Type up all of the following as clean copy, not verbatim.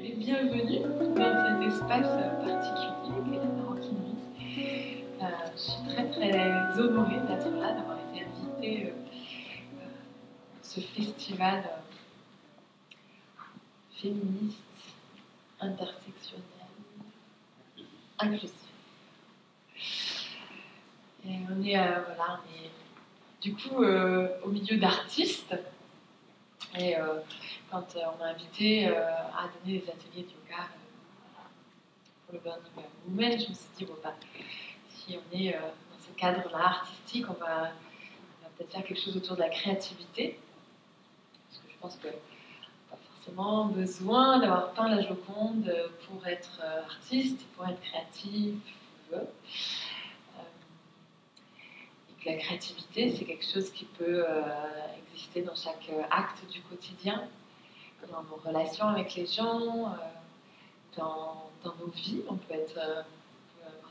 Et bienvenue dans cet espace particulier qu'est la maroquinerie. Je suis très honorée d'être là, d'avoir été invitée à ce festival féministe, intersectionnel, inclusif. Et on est du coup au milieu d'artistes. Et quand on m'a invité à donner des ateliers de yoga pour le Burning Women, je me suis dit, bon, bah, si on est dans ce cadre-là artistique, on va peut-être faire quelque chose autour de la créativité. Parce que je pense qu'on n'a pas forcément besoin d'avoir peint la Joconde pour être artiste, pour être créatif. Et que la créativité, c'est quelque chose qui peut exister dans chaque acte du quotidien, dans nos relations avec les gens, dans nos vies. On peut avoir de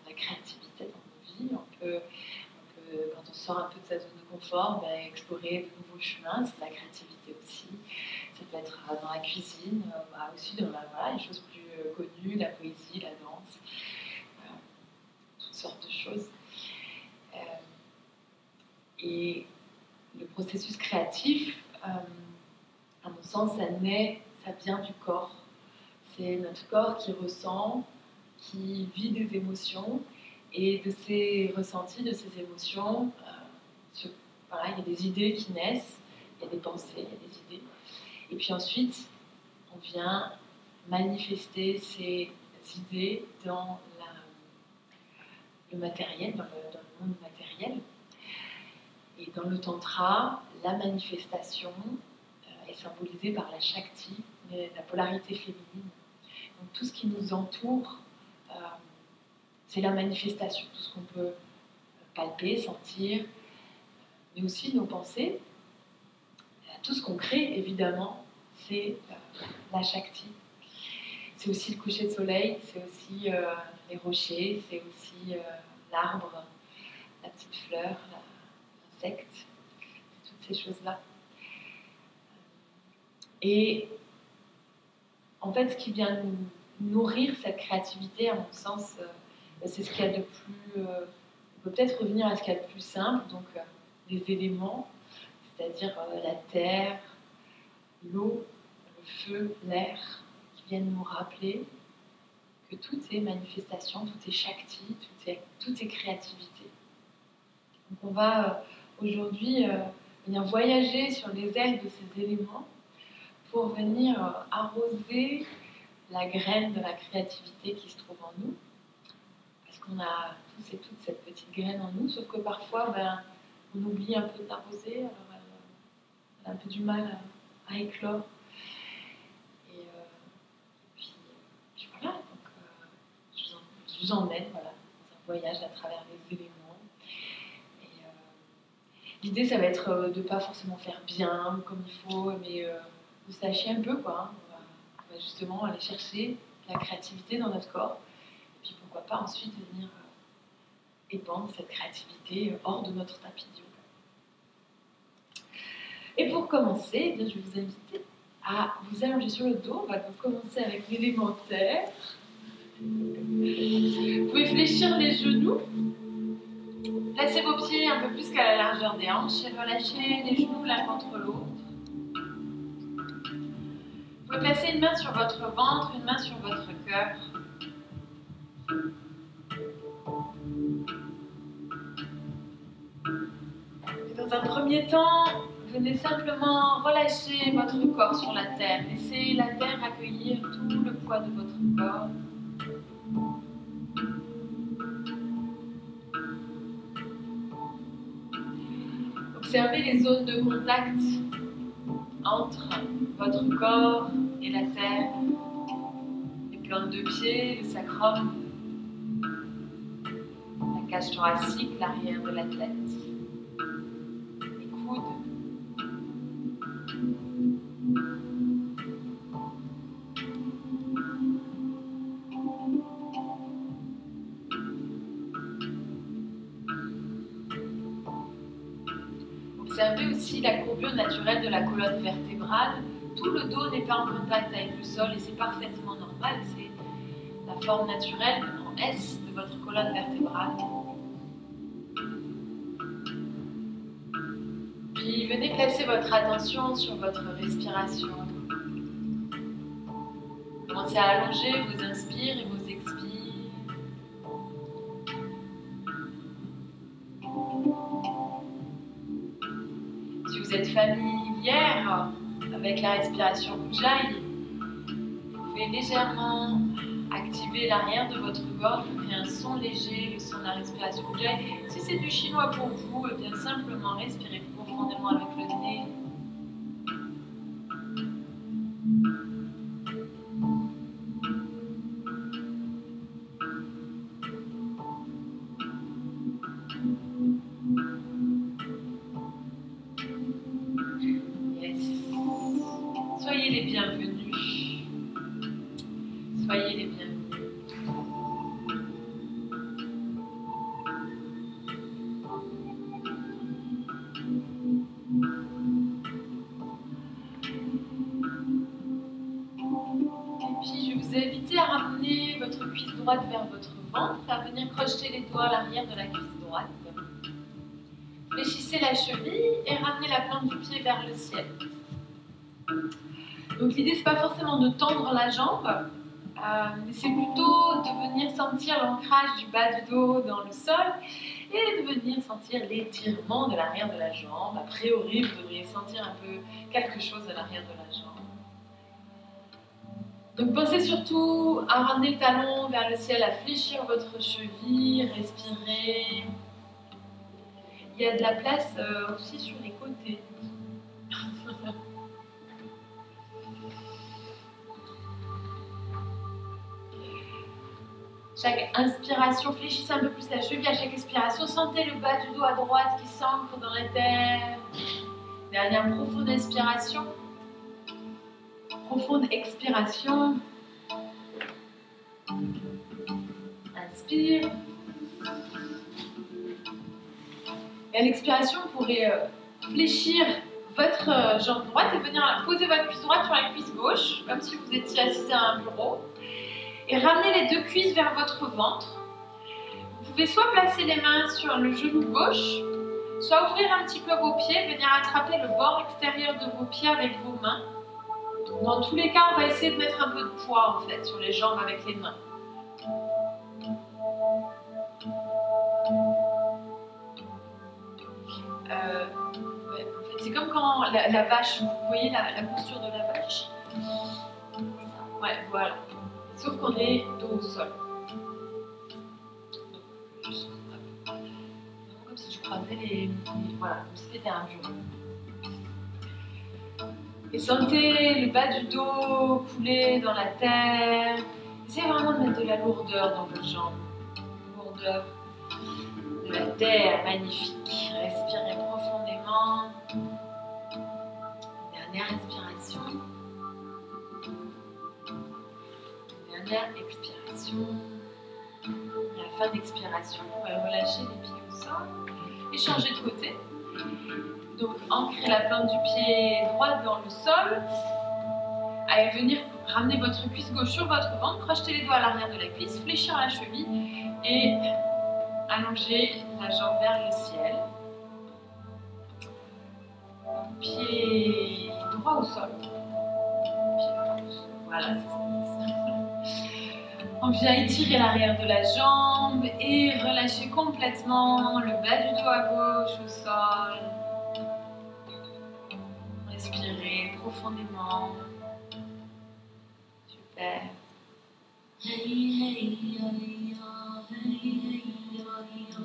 la créativité dans nos vies. Quand on sort un peu de sa zone de confort, explorer de nouveaux chemins, c'est de la créativité aussi. Ça peut être dans la cuisine, aussi dans les choses plus connues, la poésie, la danse, toutes sortes de choses. Et le processus créatif, à mon sens, ça vient du corps. C'est notre corps qui ressent, qui vit des émotions, et de ces ressentis, de ces émotions, il y a des idées qui naissent, il y a des pensées, il y a des idées. Et puis ensuite, on vient manifester ces idées dans le matériel, dans le monde matériel. Et dans le tantra, la manifestation est symbolisée par la Shakti, la polarité féminine. Donc tout ce qui nous entoure, c'est la manifestation. Tout ce qu'on peut palper, sentir, mais aussi nos pensées. Tout ce qu'on crée, évidemment, c'est la Shakti. C'est aussi le coucher de soleil, c'est aussi les rochers, c'est aussi l'arbre, la petite fleur, l'insecte, toutes ces choses-là. Et en fait, ce qui vient nous nourrir cette créativité, à mon sens, c'est ce qu'il y a de plus... on peut peut-être revenir à ce qu'il y a de plus simple, donc les éléments, c'est-à-dire la terre, l'eau, le feu, l'air, qui viennent nous rappeler que tout est manifestation, tout est Shakti, tout est créativité. Donc on va aujourd'hui venir voyager sur les ailes de ces éléments pour venir arroser la graine de la créativité qui se trouve en nous. Parce qu'on a tous et toutes cette petite graine en nous, sauf que parfois, on oublie un peu d'arroser, alors elle a un peu du mal à éclore. Et puis voilà, donc je vous emmène dans un voyage à travers les éléments. L'idée, ça va être de ne pas forcément faire bien, comme il faut, mais de se lâcher un peu, quoi. On va justement aller chercher la créativité dans notre corps, et puis pourquoi pas ensuite venir épandre cette créativité hors de notre tapis de yoga. Et pour commencer, je vais vous inviter à vous allonger sur le dos. On va donc commencer avec l'élémentaire. Vous pouvez fléchir les genoux. Placez vos pieds un peu plus qu'à la largeur des hanches et relâchez les genoux l'un contre l'autre. Vous pouvez placer une main sur votre ventre, une main sur votre cœur. Et dans un premier temps, venez simplement relâcher votre corps sur la terre. Laissez la terre accueillir tout le poids de votre corps. Observez les zones de contact entre votre corps et la terre, les plantes de pied, le sacrum, la cage thoracique, l'arrière de la tête, les coudes. Observez aussi la courbure naturelle de la colonne vertébrale. Tout le dos n'est pas en contact avec le sol et c'est parfaitement normal. C'est la forme naturelle en S de votre colonne vertébrale. Puis venez placer votre attention sur votre respiration. Commencez à allonger vos inspires et vos expires. Si vous êtes familière avec la respiration Ujjayi, vous pouvez légèrement activer l'arrière de votre gorge pour créer un son léger, le son de la respiration Ujjayi. Si c'est du chinois pour vous, eh bien simplement respirez profondément avec le nez. Soyez les bienvenus. Soyez les bienvenus. Et puis je vais vous inviter à ramener votre cuisse droite vers votre ventre, à venir crocheter les doigts à l'arrière de la cuisse droite. Fléchissez la cheville et ramenez la plante du pied vers le ciel. Donc l'idée, c'est pas forcément de tendre la jambe, mais c'est plutôt de venir sentir l'ancrage du bas du dos dans le sol et de venir sentir l'étirement de l'arrière de la jambe. A priori, vous devriez sentir un peu quelque chose à l'arrière de la jambe. Donc pensez surtout à ramener le talon vers le ciel, à fléchir votre cheville, respirer. Il y a de la place aussi sur les côtés. Chaque inspiration, fléchissez un peu plus la cheville. À chaque expiration, sentez le bas du dos à droite qui s'ancre dans la terre. Dernière profonde inspiration. Profonde expiration. Inspire. Et à l'expiration, vous pourrez fléchir votre jambe droite et venir poser votre cuisse droite sur la cuisse gauche, comme si vous étiez assise à un bureau. Et ramenez les deux cuisses vers votre ventre. Vous pouvez soit placer les mains sur le genou gauche, soit ouvrir un petit peu vos pieds, venir attraper le bord extérieur de vos pieds avec vos mains. Dans tous les cas, on va essayer de mettre un peu de poids en fait sur les jambes avec les mains. En fait, c'est comme quand la vache, vous voyez la posture de la vache. Ouais, voilà. Sauf qu'on est dos au sol. Comme si je croisais les voilà, comme si c'était un bureau. Et sentez le bas du dos couler dans la terre. Essayez vraiment de mettre de la lourdeur dans vos jambes. Lourdeur de la terre, magnifique. Respirez profondément. Dernière inspiration. Dernière expiration. À la fin d'expiration, vous pouvez relâcher les pieds au sol et changer de côté. Donc, ancrez la plante du pied droit dans le sol. Allez venir ramener votre cuisse gauche sur votre ventre, crocheter les doigts à l'arrière de la cuisse, fléchir la cheville et allonger la jambe vers le ciel. Pied droit au sol. Pied droit au sol. Voilà, c'est ça. On vient étirer l'arrière de la jambe et relâcher complètement le bas du dos à gauche au sol. Respirez profondément. Super.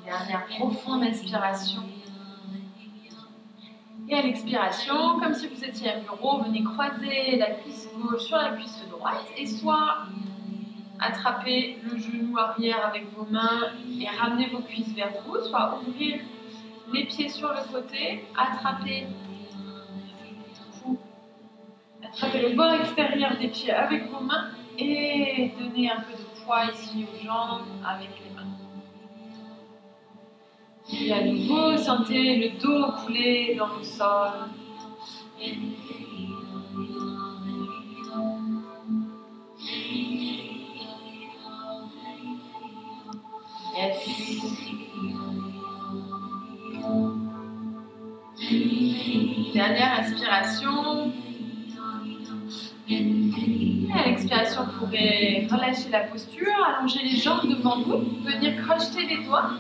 Dernière profonde inspiration. Et à l'expiration, comme si vous étiez à un bureau, venez croiser la cuisse gauche sur la cuisse droite et soit attraper le genou arrière avec vos mains et ramener vos cuisses vers vous, soit ouvrir les pieds sur le côté, attraper le bord extérieur des pieds avec vos mains et donner un peu de poids ici aux jambes avec les mains. Et à nouveau, sentez le dos couler dans le sol. Yes. Dernière inspiration. Et à l'expiration, vous pourrez relâcher la posture, allonger les jambes devant vous, venir crocheter les doigts,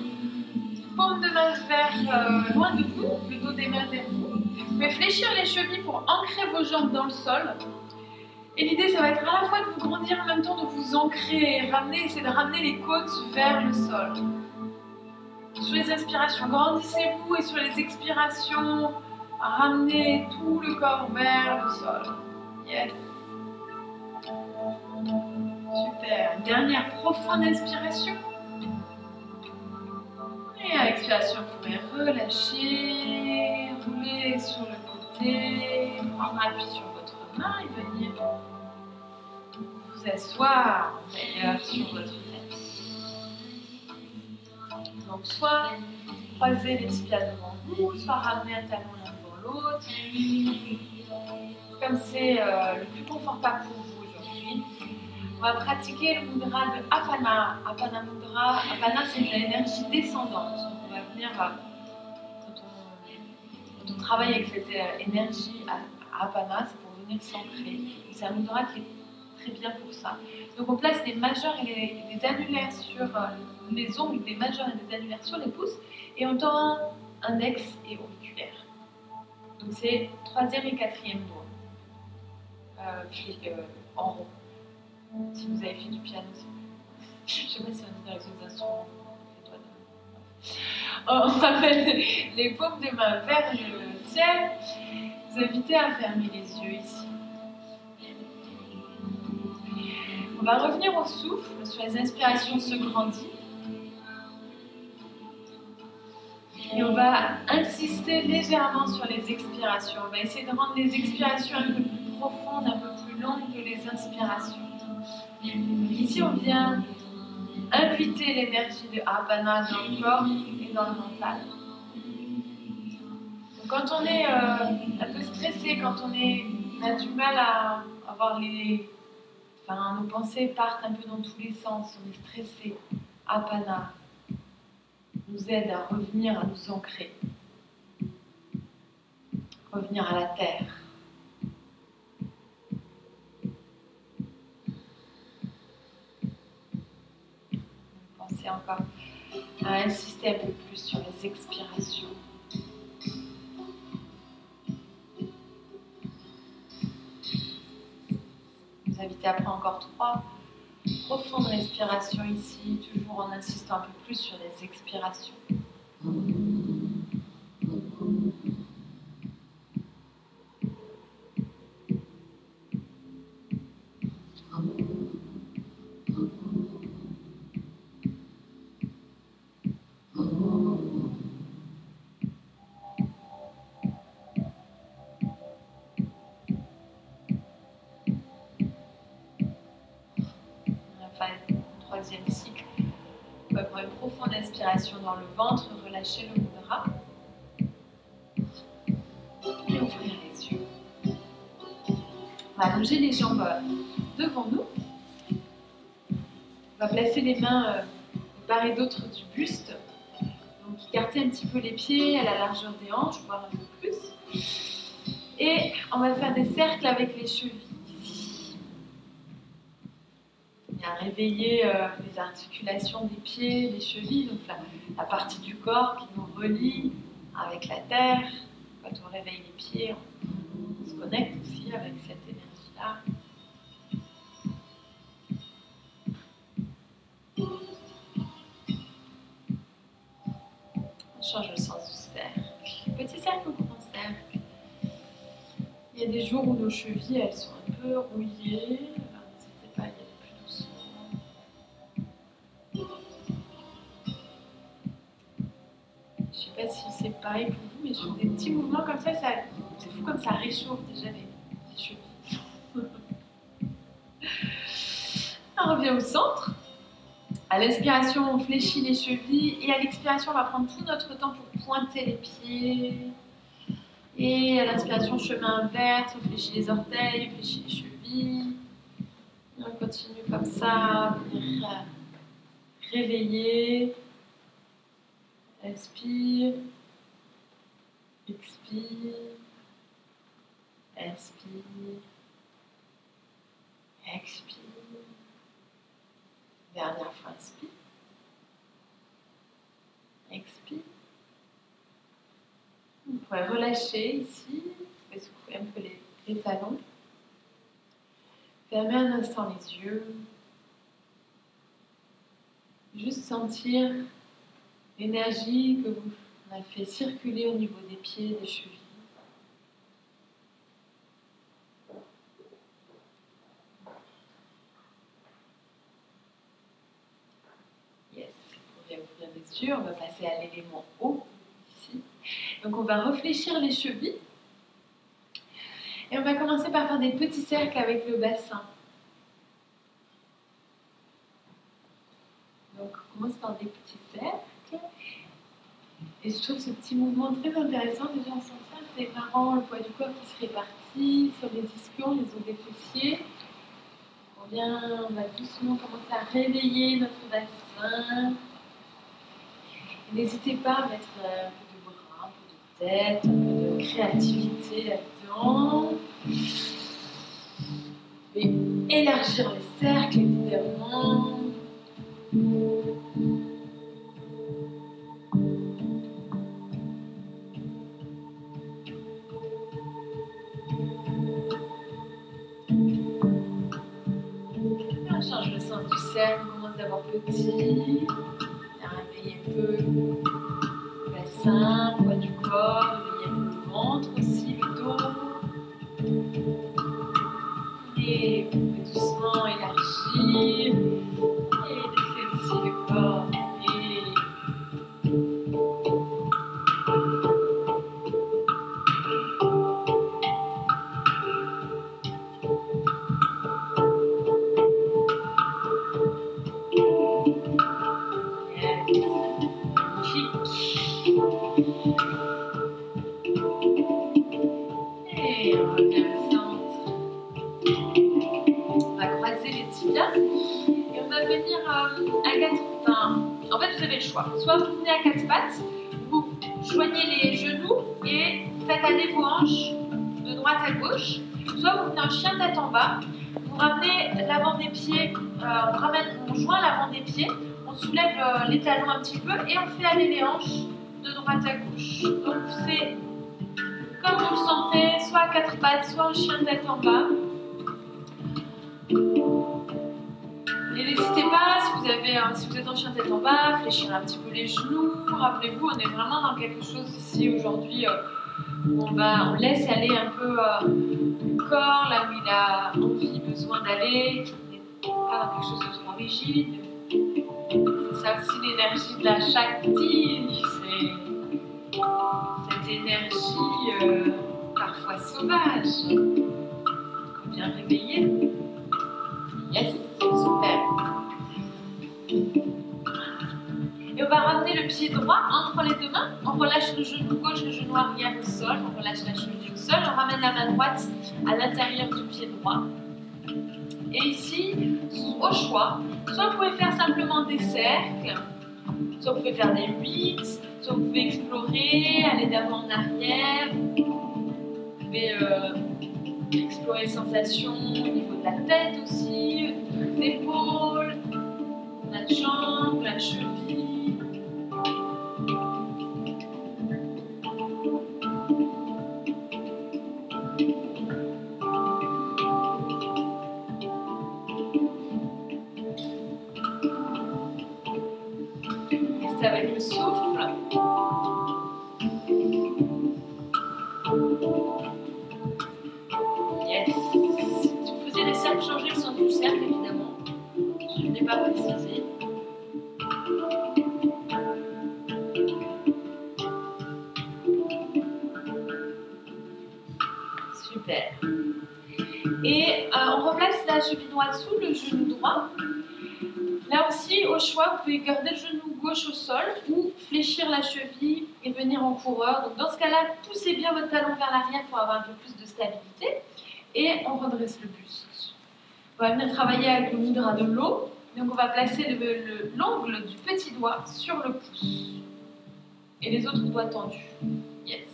paume de main vers loin de vous, le dos des mains vers vous. Vous pouvez fléchir les chevilles pour ancrer vos jambes dans le sol. Et l'idée, ça va être à la fois de vous grandir, en même temps de vous ancrer, essayer de ramener les côtes vers le sol. Sur les inspirations, grandissez-vous, et sur les expirations, ramenez tout le corps vers le sol. Yes. Super. Dernière profonde inspiration. Et à l'expiration, vous pouvez relâcher, rouler sur le côté, prendre appui sur votre main et venir vous asseoir d'ailleurs sur votre tapis. Donc soit croiser les pieds devant vous, soit ramener un talon l'un devant l'autre. Comme c'est le plus confortable pour vous aujourd'hui. On va pratiquer le mudra de Apana. Apana Mudra. Apana, c'est de l'énergie descendante. Donc on va venir, quand on travaille avec cette énergie à Apana, c'est pour venir s'ancrer. C'est un mudra qui est très bien pour ça. Donc on place les majeurs et les annulaires sur les ongles des majeurs et des annulaires sur les pouces et on tend index et auriculaire. Donc c'est 3e et 4e doigt. En rond. Si vous avez fait du piano, je ne sais pas si on est dans les autres instruments. On ramène les paumes de main vers le ciel. Vous invitez à fermer les yeux ici. On va revenir au souffle. Sur les inspirations, on se grandit. Et on va insister légèrement sur les expirations. On va essayer de rendre les expirations un peu plus profondes, un peu plus longues que les inspirations. Ici, on vient inviter l'énergie de Apana dans le corps et dans le mental. Donc, quand on est un peu stressé, quand on a du mal à avoir nos pensées partent un peu dans tous les sens, on est stressé, Apana nous aide à revenir, à nous ancrer, revenir à la terre. Pensez encore à insister un peu plus sur les expirations. Vous invitez à prendre encore 3 profondes respirations ici, toujours en insistant un peu plus sur les expirations. Troisième cycle, on va prendre une profonde inspiration dans le ventre, relâcher le mudra et ouvrir les yeux. On va allonger les jambes devant nous. On va placer les mains de part et d'autre du buste. Donc écarter un petit peu les pieds à la largeur des hanches, voire un peu plus. Et on va faire des cercles avec les chevilles. À réveiller les articulations des pieds, les chevilles, donc la partie du corps qui nous relie avec la terre. Quand on réveille les pieds, on se connecte aussi avec cette énergie-là. On change le sens du cercle. Petit cercle ou grand cercle. Il y a des jours où nos chevilles, elles sont un peu rouillées. Je ne sais pas si c'est pareil pour vous, mais je fais des petits mouvements comme ça, c'est fou comme ça réchauffe déjà les chevilles. On revient au centre. À l'inspiration, on fléchit les chevilles et à l'expiration, on va prendre tout notre temps pour pointer les pieds. Et à l'inspiration, chemin inverse, on fléchit les orteils, on fléchit les chevilles. Et on continue comme ça, venir réveiller. Inspire, expire, inspire, expire. Dernière fois, inspire, expire. Vous pouvez relâcher ici, vous pouvez secouer un peu les talons. Fermez un instant les yeux. Juste sentir l'énergie que vous avez fait circuler au niveau des pieds, des chevilles. Yes, vous pouvez ouvrir les yeux, on va passer à l'élément eau, ici. Donc on va réfléchir les chevilles. Et on va commencer par faire des petits cercles avec le bassin. Donc on commence par des petits cercles. Et je trouve ce petit mouvement très intéressant. Déjà en sens ça, c'est marrant, le poids du corps qui se répartit sur les ischions, les os des fessiers. On va doucement commencer à réveiller notre bassin. N'hésitez pas à mettre un peu de bras, un peu de tête, un peu de créativité là-dedans. Et élargir les cercles, évidemment. On change le sens du cercle, on commence d'abord petit. Réveiller un peu le bassin, le poids du corps, réveiller un peu le ventre aussi, le dos. Et vous pouvez doucement élargir. Et laissez aussi le corps. Et on revient au centre. On va croiser les tibias. Et on va venir à quatre. En fait, vous avez le choix. Soit vous venez à quatre pattes, vous joignez les genoux et faites aller vos hanches de droite à gauche. Soit vous venez en chien tête en bas. Vous ramenez l'avant des pieds, on joint l'avant des pieds, on soulève les talons un petit peu et on fait aller les hanches de droite à gauche. Donc c'est comme vous le sentez, soit à quatre pattes, soit en chien tête en bas. Et n'hésitez pas, si vous êtes en chien tête en bas, fléchir un petit peu les genoux. Rappelez-vous, on est vraiment dans quelque chose ici aujourd'hui où on laisse aller un peu le corps là où il a envie, besoin d'aller. On n'est pas dans quelque chose de trop rigide. C'est ça aussi l'énergie de la Shakti, c'est cette énergie parfois sauvage. Faut bien réveiller. Yes, super. Et on va ramener le pied droit entre les deux mains. On relâche le genou gauche, le genou arrière au sol. On relâche la cheville au sol. On ramène la main droite à l'intérieur du pied droit. Et ici, au choix, soit vous pouvez faire simplement des cercles, soit vous pouvez faire des 8, soit vous pouvez explorer, aller d'avant en arrière. Vous pouvez explorer les sensations au niveau de la tête aussi, au niveau des épaules, la jambe, la cheville. Restez avec le souffle. Yes. Si vous faisiez des cercles, changez le sens du cercle, évidemment. Je ne l'ai pas précisé. Super. Et on replace la cheville droite sous le genou droit. Là Là aussi, au choix, vous pouvez garder le genou gauche au sol ou fléchir la cheville et venir en coureur. Donc dans ce cas-là, poussez bien votre talon vers l'arrière pour avoir un peu plus de stabilité et on redresse le buste. On va venir travailler avec le mudra de l'eau. Donc on va placer l'ongle du petit doigt sur le pouce et les autres doigts tendus. Yes.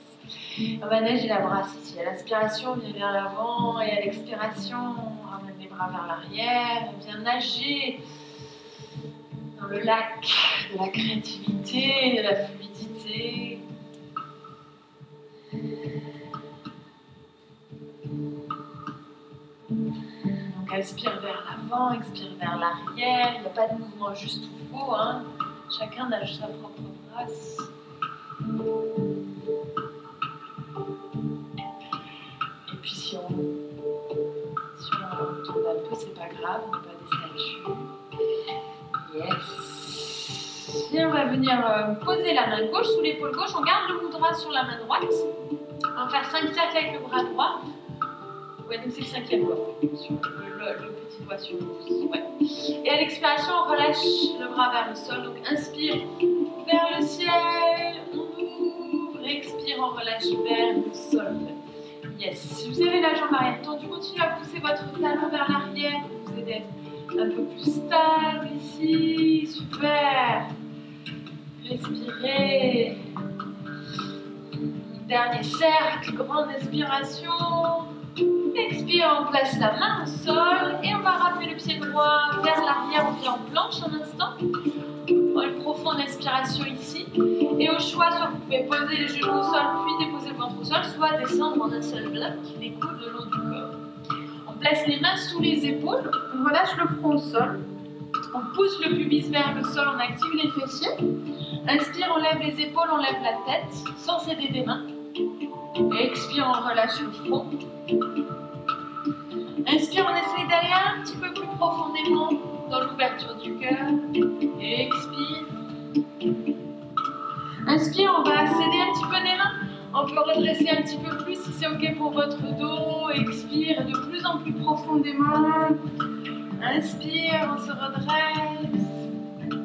On va nager la brasse ici. À l'inspiration, on vient vers l'avant et à l'expiration, on ramène les bras vers l'arrière. On vient nager dans le lac de la créativité, de la fluidité. Donc inspire vers l'avant, expire vers l'arrière. Il n'y a pas de mouvement juste ou faux. Hein. Chacun nage sa propre brasse. Et puis si on tourne un peu, c'est pas grave, on n'est pas des statues. Yes. Et on va venir poser la main gauche sous l'épaule gauche. On garde le mudra sur la main droite. On va faire 5 cercles avec le bras droit. Ouais, donc c'est le 5e doigt. Sur le petit doigt sur le pouce. Ouais. Et à l'expiration, on relâche le bras vers le sol. Donc inspire vers le ciel. On ouvre. Expire, on relâche vers le sol. Yes. Si vous avez la jambe arrière tendue, continuez à pousser votre talon vers l'arrière pour vous aider à être un peu plus stable ici. Super. Respirez. Dernier cercle, grande inspiration. Expire, on place la main au sol et on va ramener le pied droit vers l'arrière. On vient en planche un instant. Une profonde inspiration ici. Et au choix, soit vous pouvez poser les genoux au sol puis déposer le ventre au sol, soit descendre en un seul bloc, les coudes le long du corps. On place les mains sous les épaules, on relâche le front au sol. On pousse le pubis vers le sol, on active les fessiers. Inspire, on lève les épaules, on lève la tête, sans céder des mains. Expire, on relâche le front. Inspire, on essaye d'aller un petit peu plus profondément dans l'ouverture du cœur. Expire. Inspire, on va céder un petit peu des mains. On peut redresser un petit peu plus si c'est ok pour votre dos. Expire de plus en plus profondément. Inspire, on se redresse.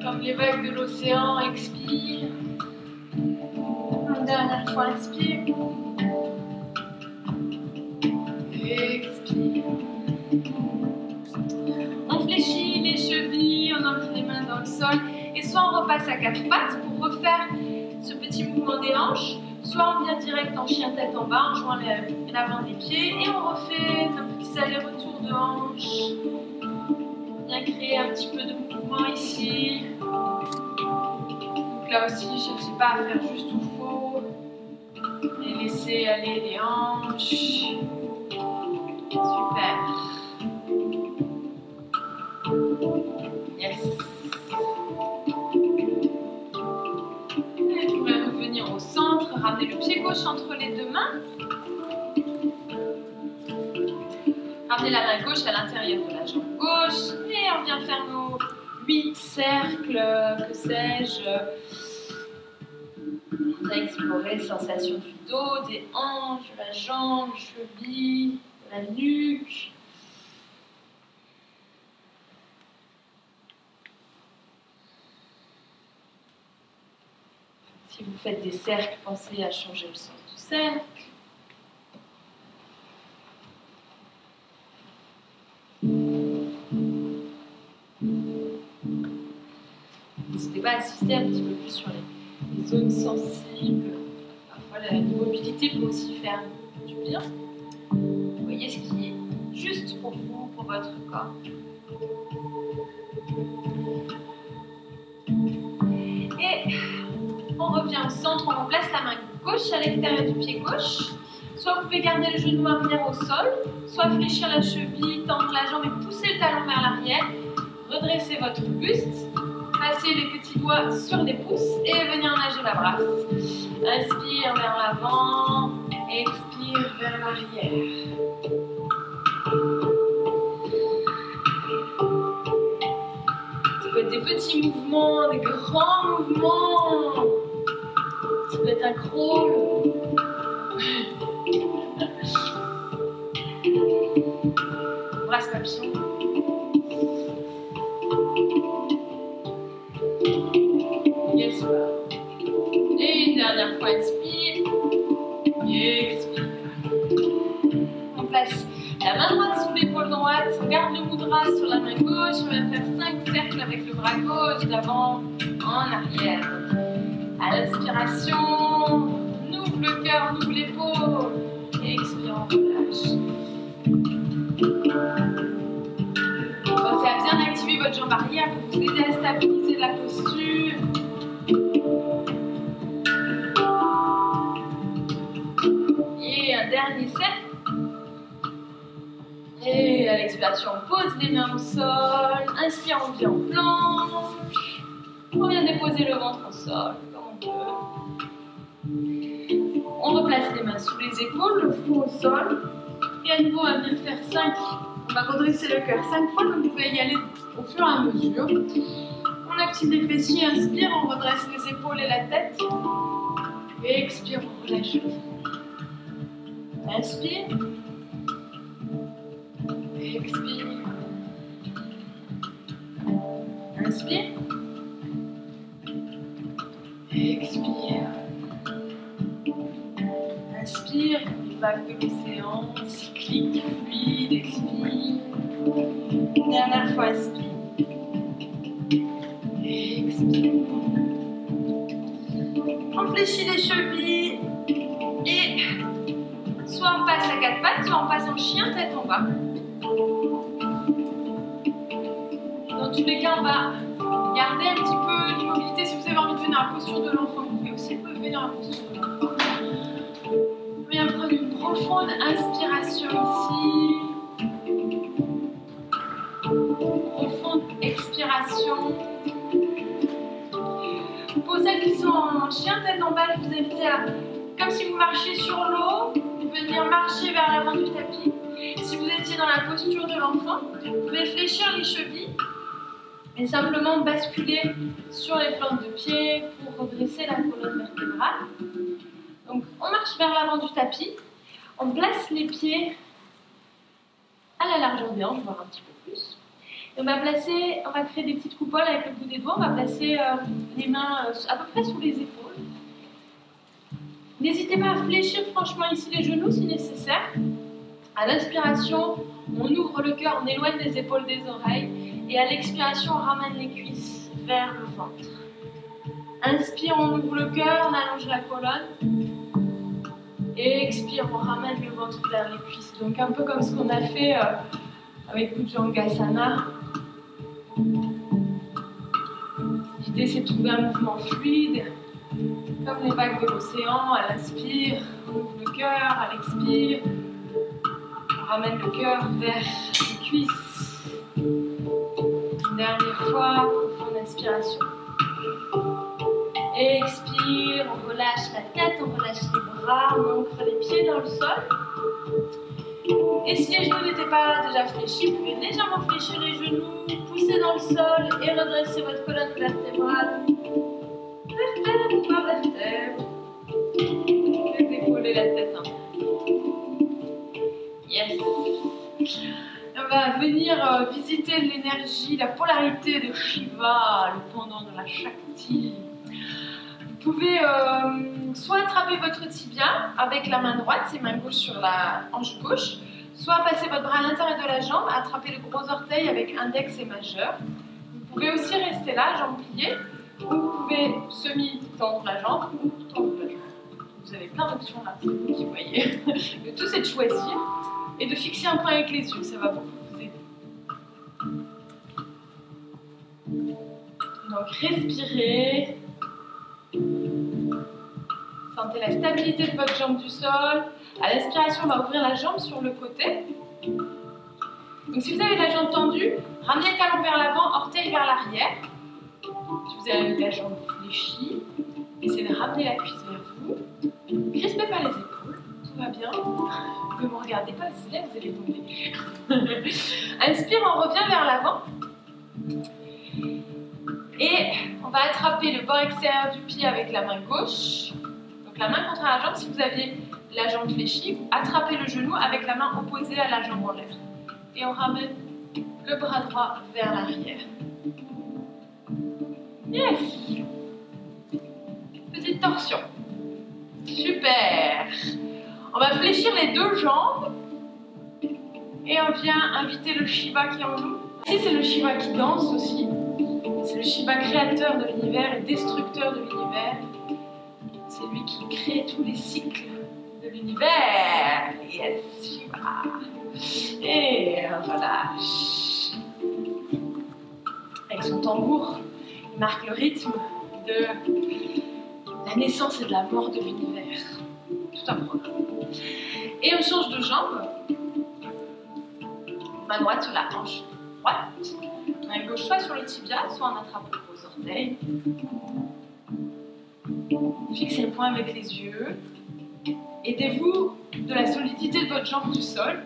Comme les vagues de l'océan, expire. Une dernière fois, inspire. Expire. On fléchit les chevilles, on ancre les mains dans le sol. Et soit on repasse à 4 pattes pour refaire ce petit mouvement des hanches, soit on vient direct en chien tête en bas en jouant l'avant des pieds et on refait nos petits allers-retours de hanches. On vient créer un petit peu de mouvement ici. Donc là aussi, je ne sais pas à faire juste ou faux. Et laisser aller les hanches. Super. Yes. Et vous pouvez revenir au centre, ramener le pied gauche entre les deux mains. Ramener la main gauche à l'intérieur de la jambe gauche. Et on vient faire nos 8 cercles, que sais-je. On a exploré les sensations du dos, des hanches, de la jambe, cheville, de la nuque. Si vous faites des cercles, pensez à changer le sens du cercle. N'hésitez pas à assister un petit peu plus sur les zones sensibles. Parfois, l'immobilité peut aussi faire du bien. Vous voyez ce qui est juste pour vous, pour votre corps. Et on revient au centre, on place la main gauche à l'extérieur du pied gauche. Soit vous pouvez garder le genou arrière au sol, soit fléchir la cheville, tendre la jambe et pousser le talon vers l'arrière. Redressez votre buste, passez les petits doigts sur les pouces et venir nager la brasse. Inspire vers l'avant, expire vers l'arrière. Ça peut être des petits mouvements, des grands mouvements. Ça peut être un crawl. Brasse papillon. Et une dernière fois, inspire. Et expire. On place la main droite sous l'épaule droite. On garde le mudra sur la main gauche. On va faire 5 cercles avec le bras gauche, d'avant en arrière. À l'inspiration, on ouvre le cœur, on ouvre l'épaule. Et expire, on relâche. Pensez à bien activer votre jambe arrière pour vous aider à stabiliser la posture. Et un dernier cercle. Et à l'expiration, on pose les mains au sol. Inspire, on vient en planche. On vient déposer le ventre au sol, comme on veut. On replace les mains sous les épaules, le front au sol. Et à nouveau, on va venir faire 5. On va redresser le cœur 5 fois, donc vous pouvez y aller au fur et à mesure. On active les fessiers, inspire, on redresse les épaules et la tête. Et expire, on relâche le front. Inspire. Et expire. Inspire. Et expire. Inspire, une vague de l'océan, cyclique, fluide, expire. Dernière fois, inspire. Et expire. On fléchit les chevilles. Et soit on passe à 4 pattes, soit on passe en chien, tête en bas. Dans tous les cas, on va garder un petit peu d'immobilité. Si vous avez envie de venir à la posture de l'enfant, vous pouvez aussi venir à la posture de l'enfant. On vient prendre une profonde inspiration ici. Profonde expiration. Pour celles qui sont en chien tête en bas, je vous invite à, comme si vous marchiez sur l'eau, venir marcher vers l'avant du tapis. Si vous étiez dans la posture de l'enfant, vous pouvez fléchir les chevilles et simplement basculer sur les plantes de pied pour redresser la colonne vertébrale. Donc on marche vers l'avant du tapis, on place les pieds à la largeur des hanches, voire un petit peu plus. Et on va créer des petites coupoles avec le bout des doigts, on va placer les mains à peu près sous les épaules. N'hésitez pas à fléchir franchement ici les genoux si nécessaire. À l'inspiration, on ouvre le cœur, on éloigne les épaules des oreilles. Et à l'expiration, on ramène les cuisses vers le ventre. Inspire, on ouvre le cœur, on allonge la colonne. Et expire, on ramène le ventre vers les cuisses. Donc un peu comme ce qu'on a fait avec Bhujangasana. L'idée, c'est de trouver un mouvement fluide, comme les vagues de l'océan. À l'inspire, on ouvre le cœur, à l'expire, on ramène le cœur vers les cuisses. Une dernière fois, profonde inspiration. Expire, on relâche la tête, on relâche les bras, on ancre les pieds dans le sol. Et si les genoux n'étaient pas déjà fléchis, vous pouvez légèrement fléchir les genoux, pousser dans le sol et redresser votre colonne vertébrale. Vertèbre par vertèbre. Les épaules et la tête. Yes. On va venir visiter l'énergie, la polarité de Shiva, le pendant de la Shakti. Vous pouvez soit attraper votre tibia avec la main droite, c'est main gauche sur la hanche gauche, soit passer votre bras à l'intérieur de la jambe, attraper les gros orteils avec index et majeur. Vous pouvez aussi rester là, jambes pliées, ou vous pouvez semi-tendre la jambe ou tendre la jambe. Vous avez plein d'options là, c'est vous qui voyez. Le tout c'est de choisir et de fixer un point avec les yeux, ça va beaucoup vous aider. Donc respirez. Sentez la stabilité de votre jambe du sol. À l'inspiration, on va ouvrir la jambe sur le côté. Donc si vous avez la jambe tendue, ramenez le talon vers l'avant, orteil vers l'arrière. Si vous avez la jambe fléchie, essayez de ramener la cuisse vers vous. Crispez pas les épaules, tout va bien. Ne me regardez pas, si là vous allez tomber. Inspire, on revient vers l'avant. Et on va attraper le bord extérieur du pied avec la main gauche. Donc la main contre la jambe, si vous aviez la jambe fléchie, vous attrapez le genou avec la main opposée à la jambe en l'air. Et on ramène le bras droit vers l'arrière. Yes. Petite torsion. Super. On va fléchir les deux jambes et on vient inviter le Shiva qui est en nous. Ici, c'est le Shiva qui danse aussi. C'est le Shiva créateur de l'univers et destructeur de l'univers. C'est lui qui crée tous les cycles de l'univers. Yes, Shiva. Et on relâche. Avec son tambour, il marque le rythme de la naissance et de la mort de l'univers. Tout un programme. Et on change de jambe. Main droite sur la hanche droite. Main gauche soit sur le tibia, soit en attrapant les gros orteils. Fixez le point avec les yeux. Aidez-vous de la solidité de votre jambe du sol.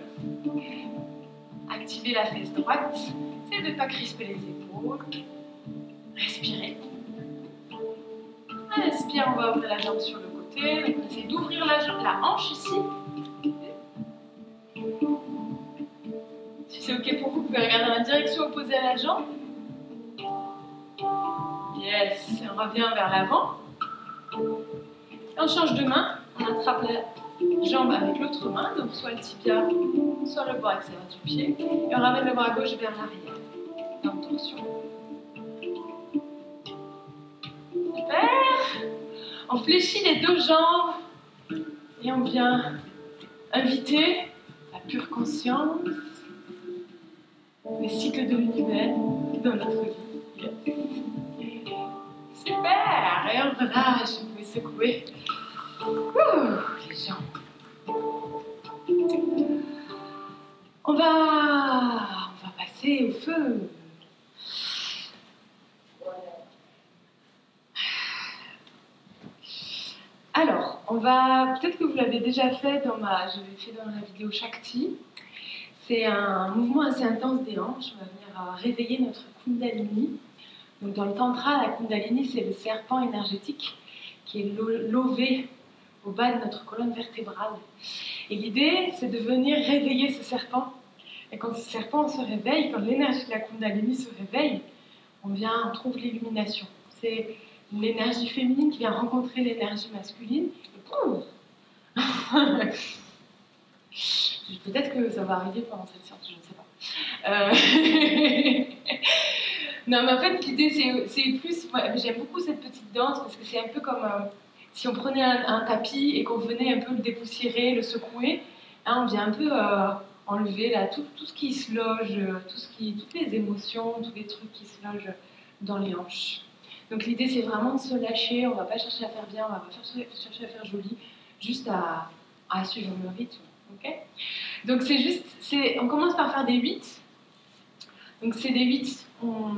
Activez la fesse droite. Essayez de ne pas crisper les épaules. Respirez. À l'inspire, on va ouvrir la jambe sur le côté. Donc on essaie d'ouvrir la hanche ici. Si c'est ok pour vous, vous pouvez regarder dans la direction opposée à la jambe. Yes, et on revient vers l'avant. Et on change de main. On attrape la jambe avec l'autre main, donc soit le tibia, soit le bras extérieur du pied. Et on ramène le bras gauche vers l'arrière. Dans le torsion. Super. On fléchit les deux jambes. Et on vient inviter la pure conscience, les cycles de l'univers dans notre vie. Yes. Super. Et on relâche. Vous pouvez secouer les jambes. On va passer au feu. Alors, peut-être que vous l'avez déjà fait je l'ai fait dans la vidéo Shakti. C'est un mouvement assez intense des hanches. On va venir réveiller notre Kundalini. Donc dans le Tantra, la Kundalini, c'est le serpent énergétique qui est lové au bas de notre colonne vertébrale. Et l'idée, c'est de venir réveiller ce serpent. Et quand ce serpent se réveille, quand l'énergie de la Kundalini se réveille, on trouve l'illumination. C'est l'énergie féminine qui vient rencontrer l'énergie masculine. Et boum. Peut-être que ça va arriver pendant cette séance, je ne sais pas. Non, mais en fait, l'idée, c'est plus... J'aime beaucoup cette petite danse parce que c'est un peu comme si on prenait un tapis et qu'on venait un peu le dépoussiérer, le secouer. Hein, on vient un peu enlever là, tout ce qui se loge, toutes les émotions, tous les trucs qui se logent dans les hanches. Donc l'idée, c'est vraiment de se lâcher. On ne va pas chercher à faire bien, on ne va pas chercher à faire joli, juste à suivre le rythme. Okay. Donc on commence par faire des 8. Donc c'est des 8, on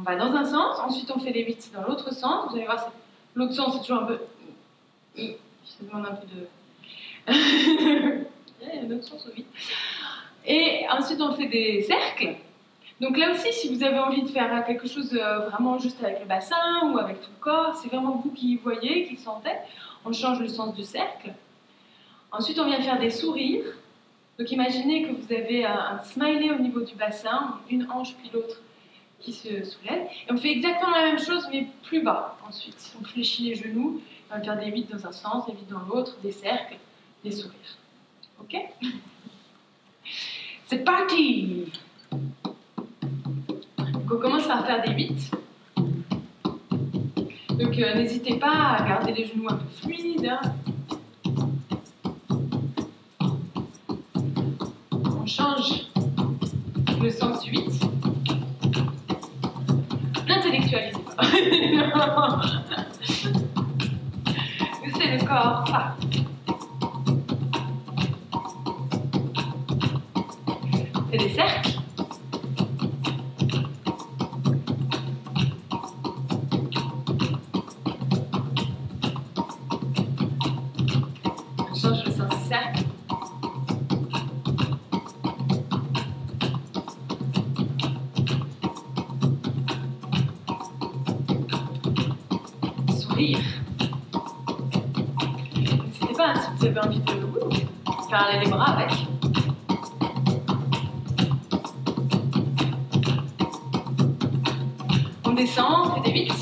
va dans un sens, ensuite on fait les 8 dans l'autre sens. Vous allez voir, l'autre sens c'est toujours un peu... Ça demande un peu de... Il y a un autre sens au 8. Et ensuite on fait des cercles. Donc là aussi, si vous avez envie de faire quelque chose vraiment juste avec le bassin ou avec tout le corps, c'est vraiment vous qui voyez, qui sentez. On change le sens du cercle. Ensuite, on vient faire des sourires. Donc imaginez que vous avez un smiley au niveau du bassin, une hanche puis l'autre qui se soulève. Et on fait exactement la même chose, mais plus bas. Ensuite, on fléchit les genoux, on va faire des 8 dans un sens, des 8 dans l'autre, des cercles, des sourires. Ok? C'est parti! Donc on commence par faire des 8. Donc n'hésitez pas à garder les genoux un peu fluides. Hein. On change le sens du 8. N'intellectualisez pas. C'est le corps. Ah. C'est des cercles. On change le sens du cercle. Sourire. N'hésitez pas, si vous avez envie de faire aller les bras avec. On descend, on fait des 8.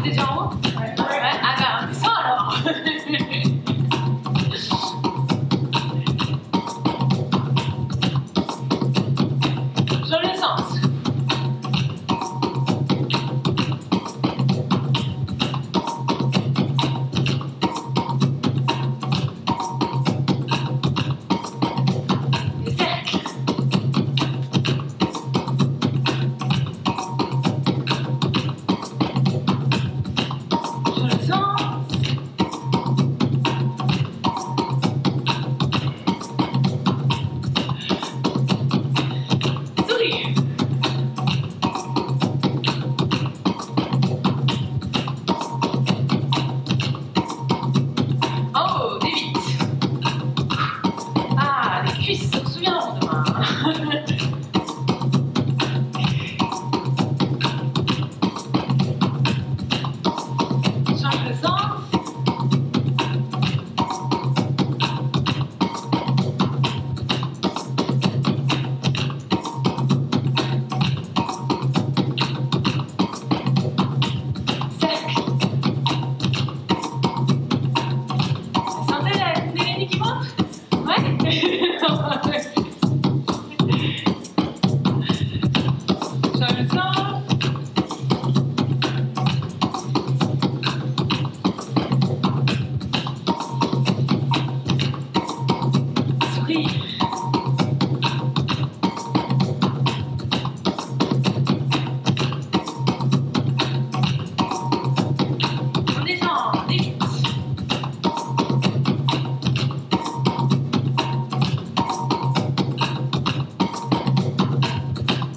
T'es déjà en haut? Ouais. Ah bah, on descend alors. Change le sens. Les cercles. Change le sens. Souris. Oh, des vites. Ah, les cuisses se souviendront demain. Change le sens. Cercle. Vous sentez la Kundalini qui monte? Ouais. Change le sens. Souris. On descend, vite.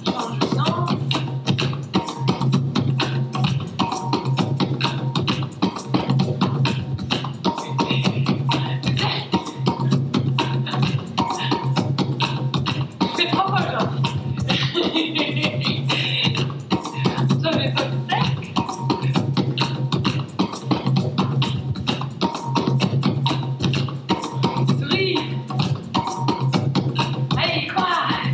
Change le sens. Je fais 3 fois aujourd'hui. Change le sens du cercle. Souris. Allez, courage.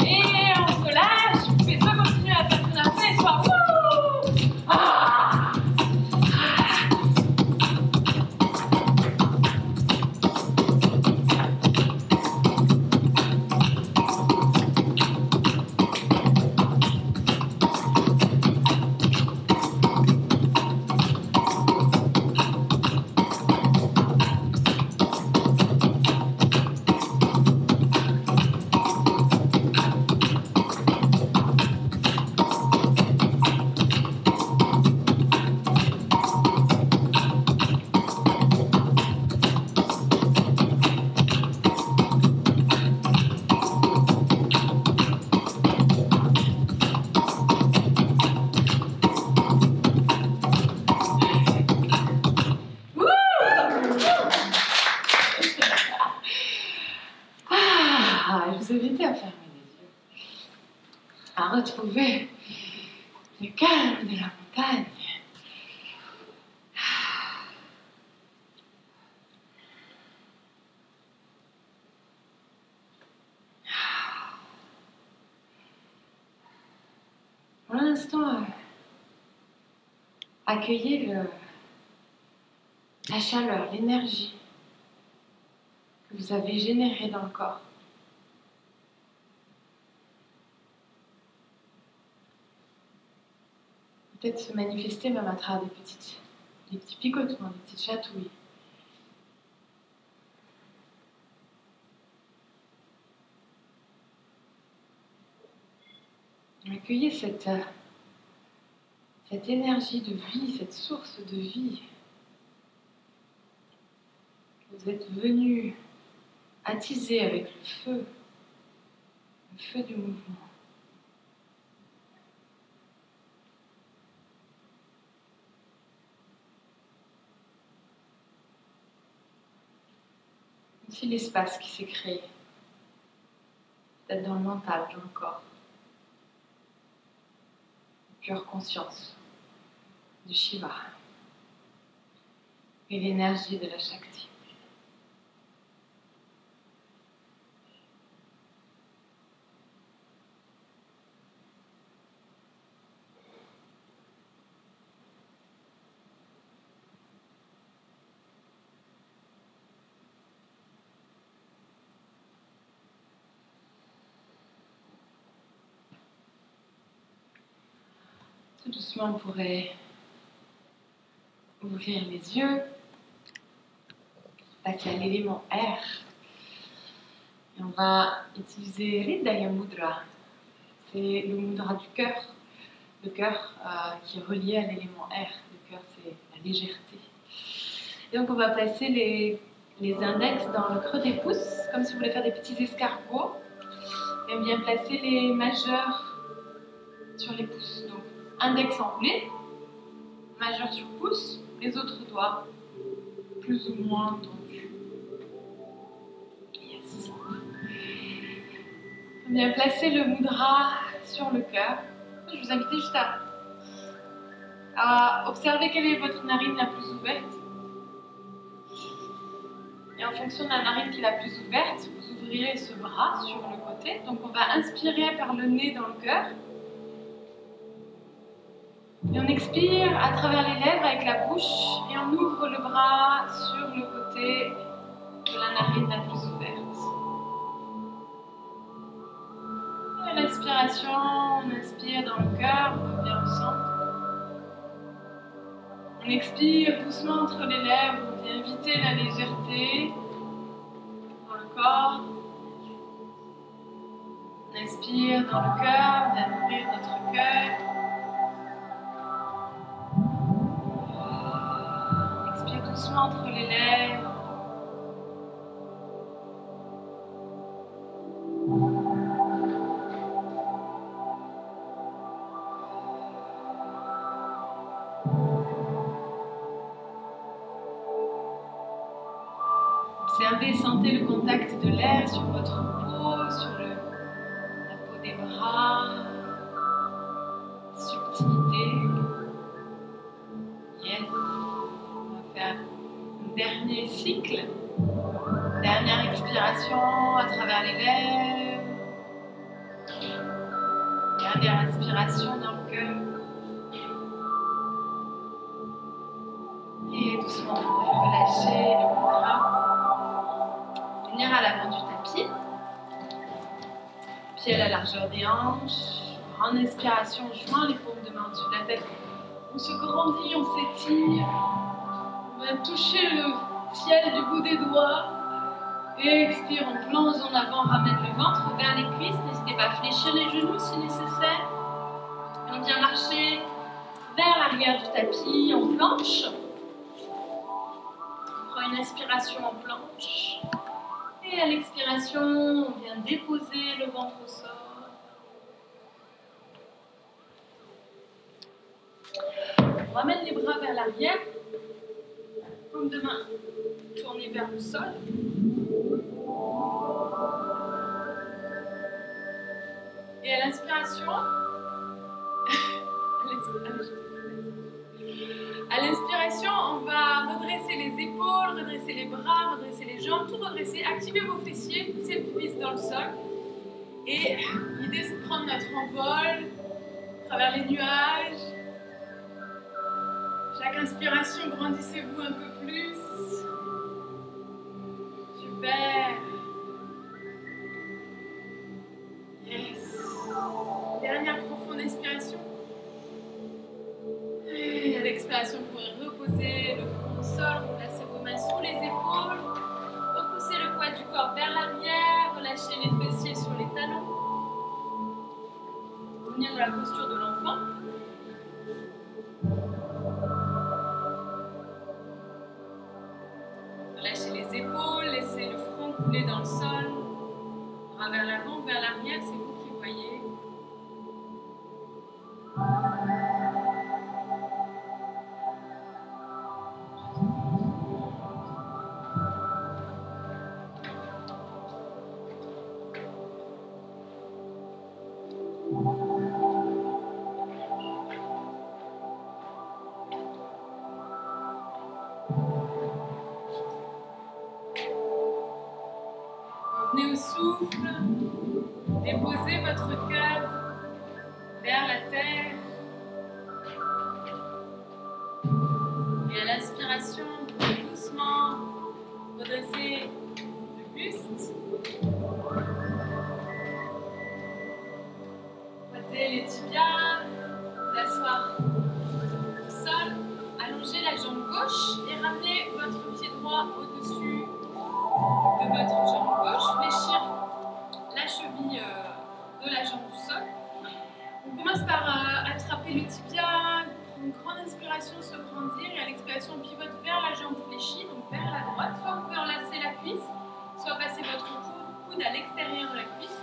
Et on se lâche. On fait soit continuer à faire son abcès, soit wouh. Ah. Ah, je vous invite à fermer les yeux, à retrouver le calme de la montagne. Pour l'instant, accueillez la chaleur, l'énergie que vous avez générée dans le corps. Peut-être se manifester même à travers des petits picotements, des petites chatouilles. Accueillez cette énergie de vie, cette source de vie. Vous êtes venu attiser avec le feu du mouvement. Aussi l'espace qui s'est créé, peut-être dans le mental, dans le corps. Pure conscience de Shiva et l'énergie de la Shakti. Tout doucement, on pourrait ouvrir les yeux, passer à l'élément R. Et on va utiliser Hridaya Mudra. C'est le mudra du cœur. Le cœur qui est relié à l'élément R. Le cœur, c'est la légèreté. Et donc, on va placer les index dans le creux des pouces, comme si vous voulez faire des petits escargots. Et on vient placer les majeurs sur les pouces. Donc, index enroulé, majeur sur pouce, les autres doigts plus ou moins tendus. Yes. On vient placer le mudra sur le cœur. Je vous invite juste à observer quelle est votre narine la plus ouverte. Et en fonction de la narine qui est la plus ouverte, vous ouvrirez ce bras sur le côté. Donc on va inspirer par le nez dans le cœur. Et on expire à travers les lèvres avec la bouche. Et on ouvre le bras sur le côté de la narine la plus ouverte. Et à l'inspiration, on inspire dans le cœur, on revient au centre. On expire doucement entre les lèvres, on vient inviter la légèreté dans le corps. On inspire dans le cœur, on vient nourrir notre cœur. On expire doucement entre les lèvres. Observez, sentez le contact de l'air sur votre peau, sur la peau des bras, subtilité. Yes. On va faire un dernier cycle. Dernière expiration à travers les lèvres. Dernière inspiration dans le cœur. Et doucement, relâchez le mudra. Venir à l'avant du tapis, pieds à la largeur des hanches. En inspiration, joint les paumes de main au-dessus de la tête. On se grandit, on s'étire. On va toucher le ciel du bout des doigts. Et expire, on plonge en avant, ramène le ventre vers les cuisses. N'hésitez pas à fléchir les genoux si nécessaire. Et on vient marcher vers l'arrière du tapis en planche. On prend une inspiration en planche. Et à l'expiration, on vient déposer le ventre au sol. On ramène les bras vers l'arrière. Paume de main tournée vers le sol. Et à l'inspiration, on va redresser les épaules, redresser les bras, redresser les jambes, tout redresser. Activez vos fessiers, poussez le pubis dans le sol. Et l'idée, c'est de prendre notre envol à travers les nuages. Chaque inspiration, grandissez-vous un peu plus. Super. Yes. Dernière profonde inspiration. Et à l'expiration, vous pourrez reposer le front au sol, placez vos mains sous les épaules, repoussez le poids du corps vers l'arrière, relâchez les fessiers sur les talons. Venir dans la posture de l'enfant. Relâchez les épaules, laissez le front couler dans le sol. Bras vers l'avant, vers l'arrière, c'est vous qui voyez. Revenez au souffle, déposez votre cœur vers la terre. Et à l'inspiration, doucement, redressez le buste. Croisez les tibias, vous asseoir au sol, allongez la jambe gauche et ramenez votre pied droit au-dessus de votre jambe gauche, fléchir la cheville de la jambe du sol. On commence par attraper le tibia, une grande inspiration, se grandir, et à l'expiration, on pivote vers la jambe fléchie, donc vers la droite. Soit vous pouvez enlacer la cuisse, soit passer votre coude à l'extérieur de la cuisse.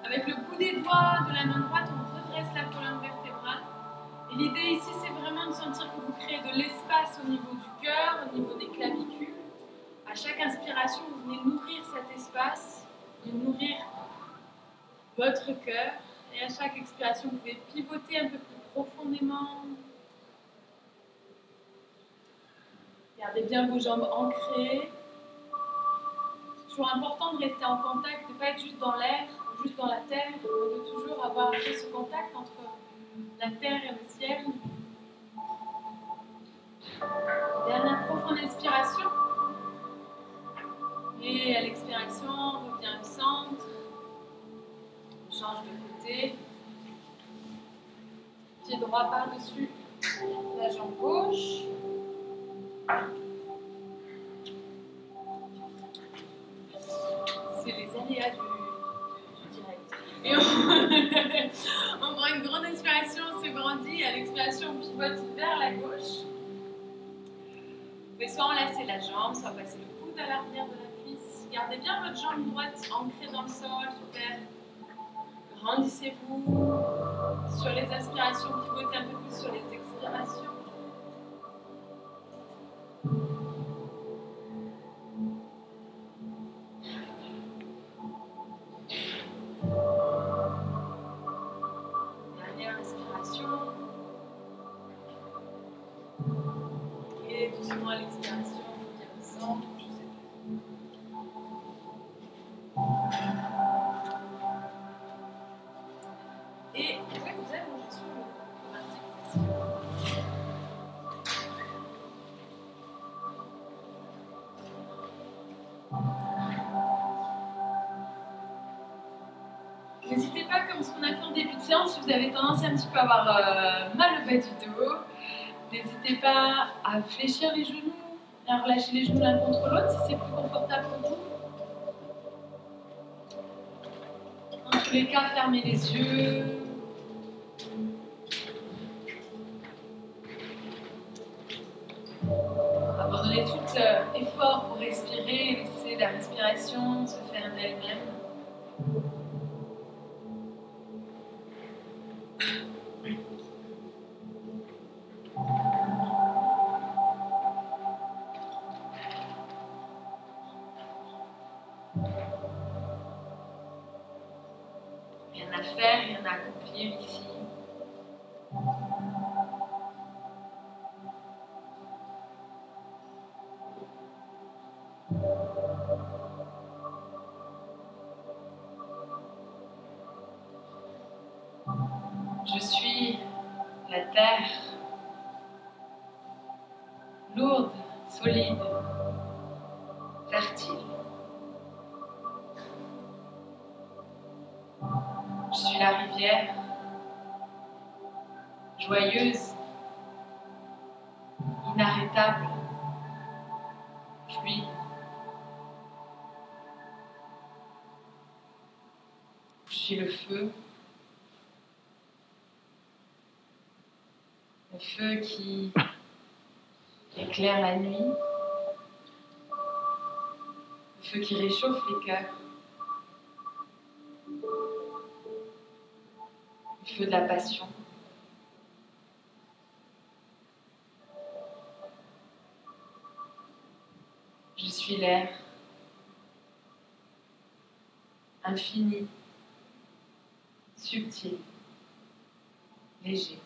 Avec le bout des doigts de la main droite, on redresse la colonne vertébrale. Et l'idée ici, c'est vraiment de sentir que vous créez de l'espace au niveau du cœur, au niveau des clavicules. À chaque inspiration, vous venez nourrir cet espace, vous venez nourrir votre cœur. Et à chaque expiration, vous pouvez pivoter un peu plus profondément. Gardez bien vos jambes ancrées. C'est toujours important de rester en contact, de ne pas être juste dans l'air, juste dans la terre, mais de toujours avoir ce contact entre la terre et le ciel. Dernière profonde inspiration. Et à l'expiration, on revient au centre. On change de côté. Pied droit par-dessus la jambe gauche. C'est les aléas du direct. Et on prend une grande inspiration, on se grandit. Et à l'expiration, on pivote vers la gauche. Vous pouvez soit enlacer la jambe, soit passer le coude à l'arrière de la cuisse. Gardez bien votre jambe droite ancrée dans le sol, super. Grandissez-vous. Sur les inspirations, pivotez un peu plus sur les expirations. Dernière inspiration. Et doucement à l'expiration, on vient au centre. Et vous allez manger sur le article. N'hésitez pas, comme ce qu'on a fait en début de séance, si vous avez tendance un petit peu à avoir mal au bas du dos, n'hésitez pas à fléchir les genoux, à relâcher les genoux l'un contre l'autre si c'est plus confortable pour vous. Dans tous les cas, fermez les yeux. Abandonnez tout effort pour respirer, laissez la respiration se faire d'elle-même. Rien à faire, rien à accomplir ici. Je suis la terre, lourde, solide, fertile. Je suis la rivière, joyeuse, inarrêtable, fluide. Je suis le feu qui éclaire la nuit, le feu qui réchauffe les cœurs, le feu de la passion. Je suis l'air, infini, subtil, léger.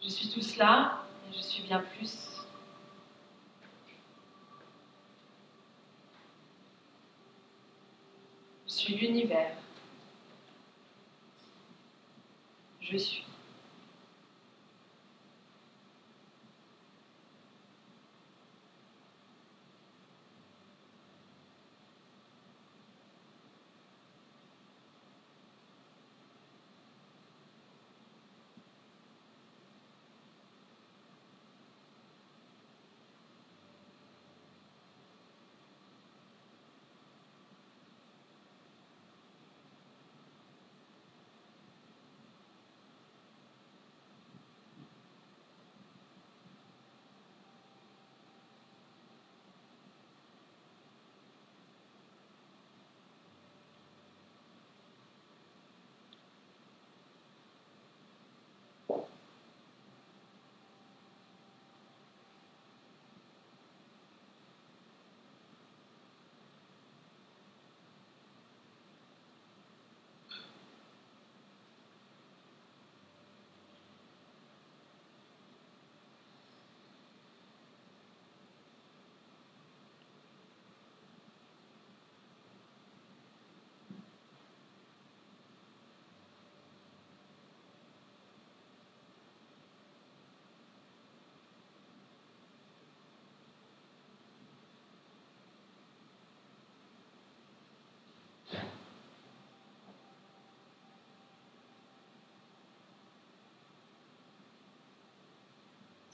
Je suis tout cela et je suis bien plus. Je suis l'univers. Je suis.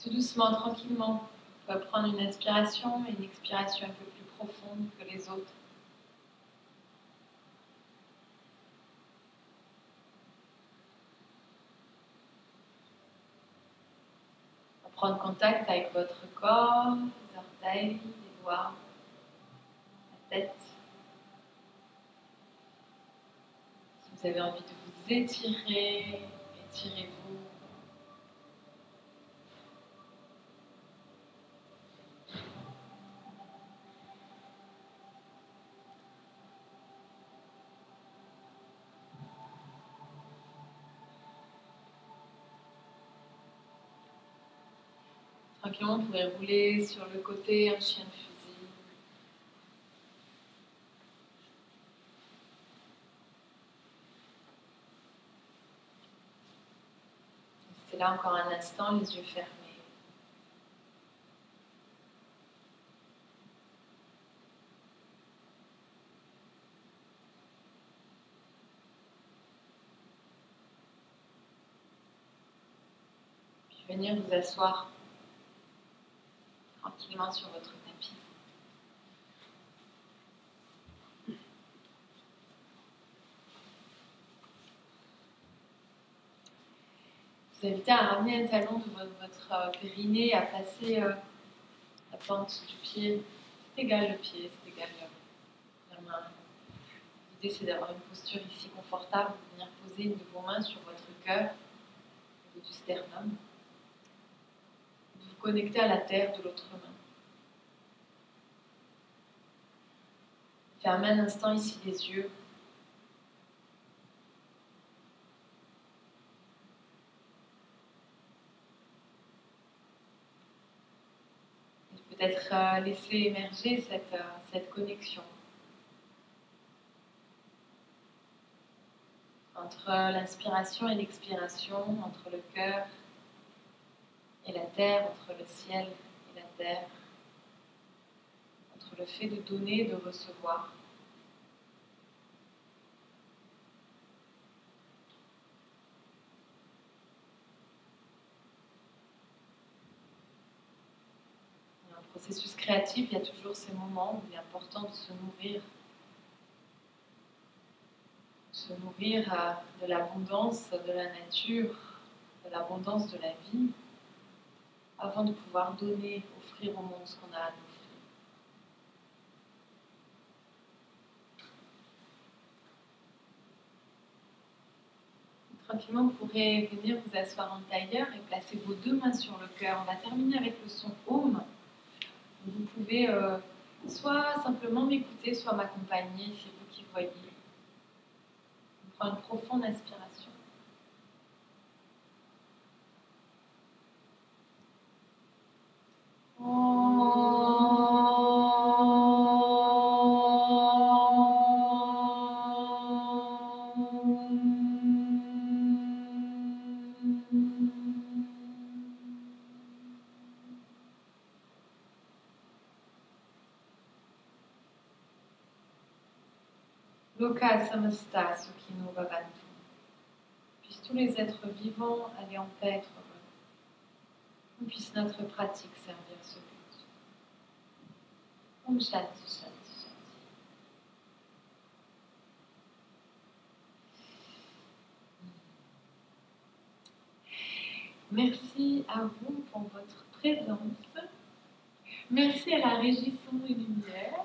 Tout doucement, tranquillement, on va prendre une inspiration et une expiration un peu plus profonde que les autres. Prendre contact avec votre corps, les orteils, les doigts, la tête. Si vous avez envie de vous étirer, étirez-vous. Tranquillement, vous pouvez rouler sur le côté un chien de fusil. Restez là encore un instant, les yeux fermés. Puis venir vous asseoir tranquillement sur votre tapis. Vous invitez à ramener un talon de votre périnée, à placer la plante du pied. C'est égal le pied, c'est égal la main. L'idée c'est d'avoir une posture ici confortable, de venir poser une de vos mains sur votre cœur, au niveau du sternum. De vous connecter à la terre de l'autre main. Fermez un instant ici les yeux. Et peut-être laisser émerger cette connexion entre l'inspiration et l'expiration, entre le cœur et la terre, entre le ciel et la terre, entre le fait de donner et de recevoir. Dans un processus créatif, il y a toujours ces moments où il est important de se nourrir. Se nourrir de l'abondance de la nature, de l'abondance de la vie, avant de pouvoir donner, offrir au monde ce qu'on a à offrir. Tranquillement, vous pourrez venir vous asseoir en tailleur et placer vos deux mains sur le cœur. On va terminer avec le son Om. Vous pouvez soit simplement m'écouter, soit m'accompagner, c'est vous qui voyez. On prend une profonde inspiration. Loka samasta sukhino bhavantu. Puissent tous les êtres vivants aller en paix, être heureux. Puisse notre pratique servir ce but. Om Shanti Shanti Shanti. Merci à vous pour votre présence. Merci à la régie son et lumière.